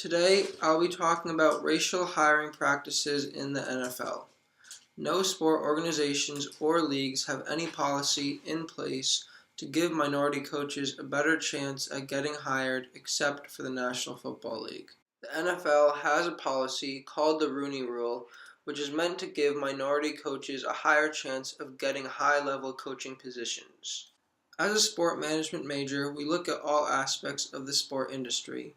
Today, I'll be talking about racial hiring practices in the NFL. No sport organizations or leagues have any policy in place to give minority coaches a better chance at getting hired except for the National Football League. The NFL has a policy called the Rooney Rule, which is meant to give minority coaches a higher chance of getting high-level coaching positions. As a sport management major, we look at all aspects of the sport industry,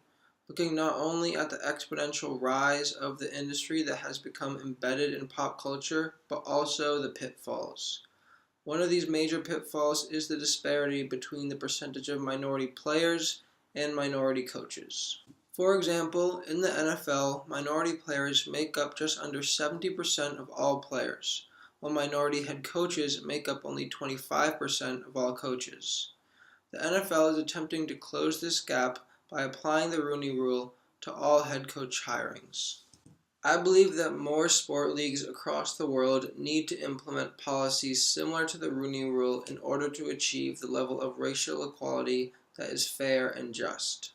looking not only at the exponential rise of the industry that has become embedded in pop culture, but also the pitfalls. One of these major pitfalls is the disparity between the percentage of minority players and minority coaches. For example, in the NFL, minority players make up just under 70% of all players, while minority head coaches make up only 25% of all coaches. The NFL is attempting to close this gap by applying the Rooney Rule to all head coach hirings. I believe that more sport leagues across the world need to implement policies similar to the Rooney Rule in order to achieve the level of racial equality that is fair and just.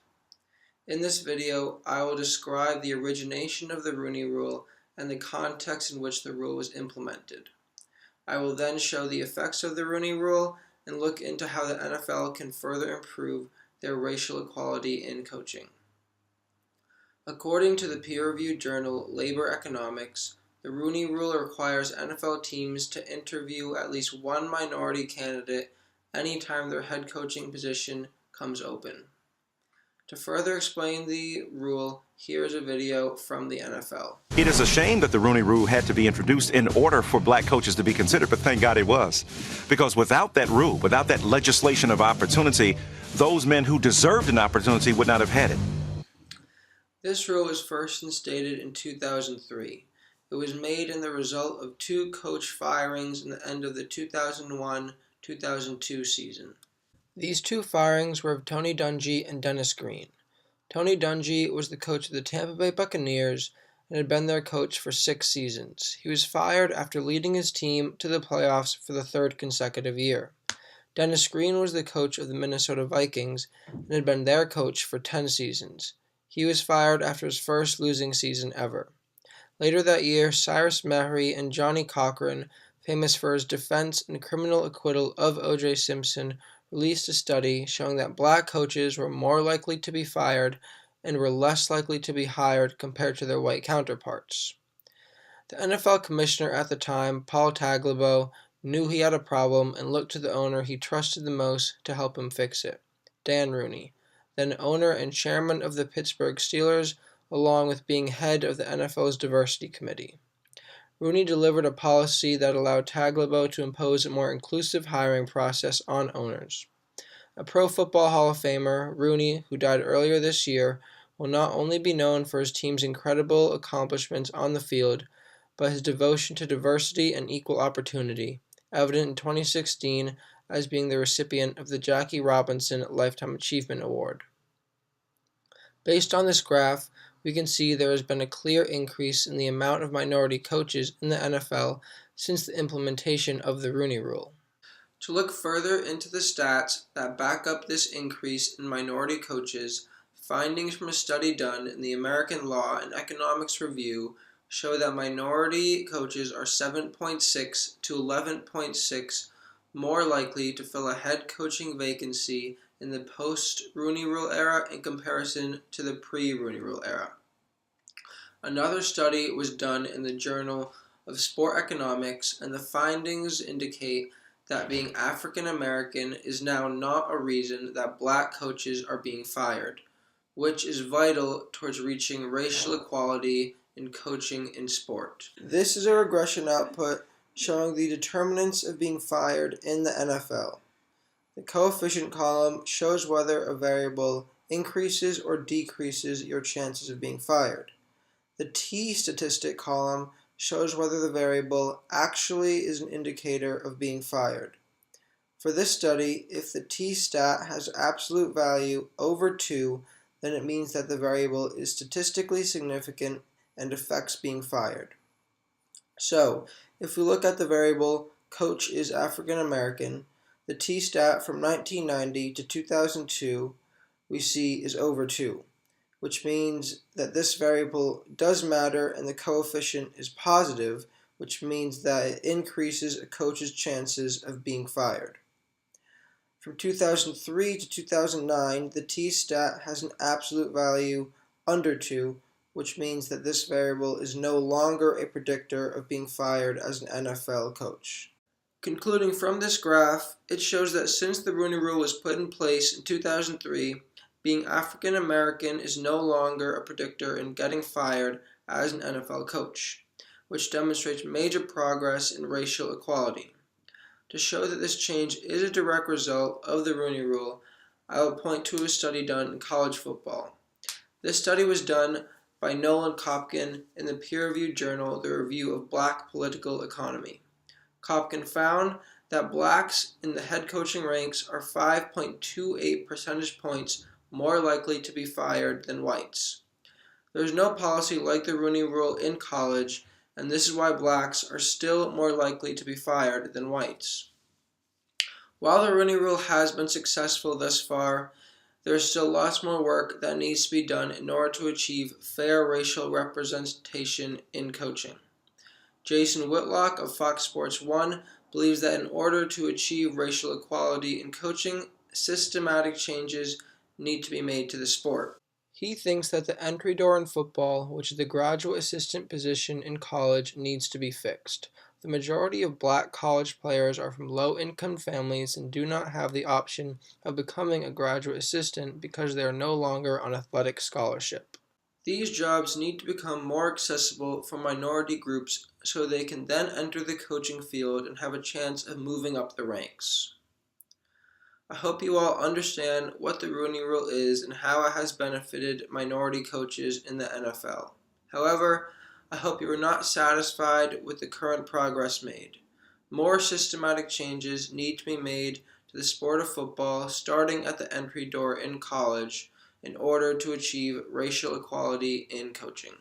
In this video, I will describe the origination of the Rooney Rule and the context in which the rule was implemented. I will then show the effects of the Rooney Rule and look into how the NFL can further improve their racial equality in coaching. According to the peer-reviewed journal Labor Economics, the Rooney Rule requires NFL teams to interview at least one minority candidate anytime their head coaching position comes open. To further explain the rule, here is a video from the NFL. It is a shame that the Rooney Rule had to be introduced in order for black coaches to be considered, but thank God it was. Because without that rule, without that legislation of opportunity, those men who deserved an opportunity would not have had it. This rule was first instated in 2003. It was made in the result of two coach firings in the end of the 2001-2002 season. These two firings were of Tony Dungy and Dennis Green. Tony Dungy was the coach of the Tampa Bay Buccaneers and had been their coach for 6 seasons. He was fired after leading his team to the playoffs for the 3rd consecutive year. Dennis Green was the coach of the Minnesota Vikings and had been their coach for 10 seasons. He was fired after his first losing season ever. Later that year, Cyrus Mehri and Johnny Cochran, famous for his defense and criminal acquittal of O.J. Simpson, released a study showing that black coaches were more likely to be fired and were less likely to be hired compared to their white counterparts. The NFL commissioner at the time, Paul Tagliabue, knew he had a problem and looked to the owner he trusted the most to help him fix it, Dan Rooney, then owner and chairman of the Pittsburgh Steelers, along with being head of the NFL's Diversity Committee. Rooney delivered a policy that allowed Tagliabue to impose a more inclusive hiring process on owners. A Pro Football Hall of Famer, Rooney, who died earlier this year, will not only be known for his team's incredible accomplishments on the field, but his devotion to diversity and equal opportunity, evident in 2016 as being the recipient of the Jackie Robinson Lifetime Achievement Award. Based on this graph, we can see there has been a clear increase in the amount of minority coaches in the NFL since the implementation of the Rooney Rule. To look further into the stats that back up this increase in minority coaches, findings from a study done in the American Law and Economics Review show that minority coaches are 7.6 to 11.6 more likely to fill a head coaching vacancy in the post-Rooney Rule era in comparison to the pre-Rooney Rule era. Another study was done in the Journal of Sport Economics, and the findings indicate that being African American is now not a reason that black coaches are being fired, which is vital towards reaching racial equality in coaching in sport. This is a regression output showing the determinants of being fired in the NFL. The coefficient column shows whether a variable increases or decreases your chances of being fired. The t-statistic column shows whether the variable actually is an indicator of being fired. For this study, if the t-stat has absolute value over 2, then it means that the variable is statistically significant and affects being fired. So, if we look at the variable coach is African American, the t-stat from 1990 to 2002 we see is over 2. which means that this variable does matter and the coefficient is positive, which means that it increases a coach's chances of being fired. From 2003 to 2009, the t-stat has an absolute value under 2, which means that this variable is no longer a predictor of being fired as an NFL coach. Concluding from this graph, it shows that since the Rooney Rule was put in place in 2003, being African American is no longer a predictor in getting fired as an NFL coach, which demonstrates major progress in racial equality. To show that this change is a direct result of the Rooney Rule, I will point to a study done in college football. This study was done by Nolan Kopkin in the peer-reviewed journal, The Review of Black Political Economy. Kopkin found that blacks in the head coaching ranks are 5.28 percentage points more likely to be fired than whites. There is no policy like the Rooney Rule in college, and this is why blacks are still more likely to be fired than whites. While the Rooney Rule has been successful thus far, there is still lots more work that needs to be done in order to achieve fair racial representation in coaching. Jason Whitlock of Fox Sports 1 believes that in order to achieve racial equality in coaching, systematic changes need to be made to the sport. He thinks that the entry door in football, which is the graduate assistant position in college, needs to be fixed. The majority of black college players are from low-income families and do not have the option of becoming a graduate assistant because they are no longer on athletic scholarship. These jobs need to become more accessible for minority groups so they can then enter the coaching field and have a chance of moving up the ranks. I hope you all understand what the Rooney Rule is and how it has benefited minority coaches in the NFL. However, I hope you are not satisfied with the current progress made. More systematic changes need to be made to the sport of football, starting at the entry door in college, in order to achieve racial equality in coaching.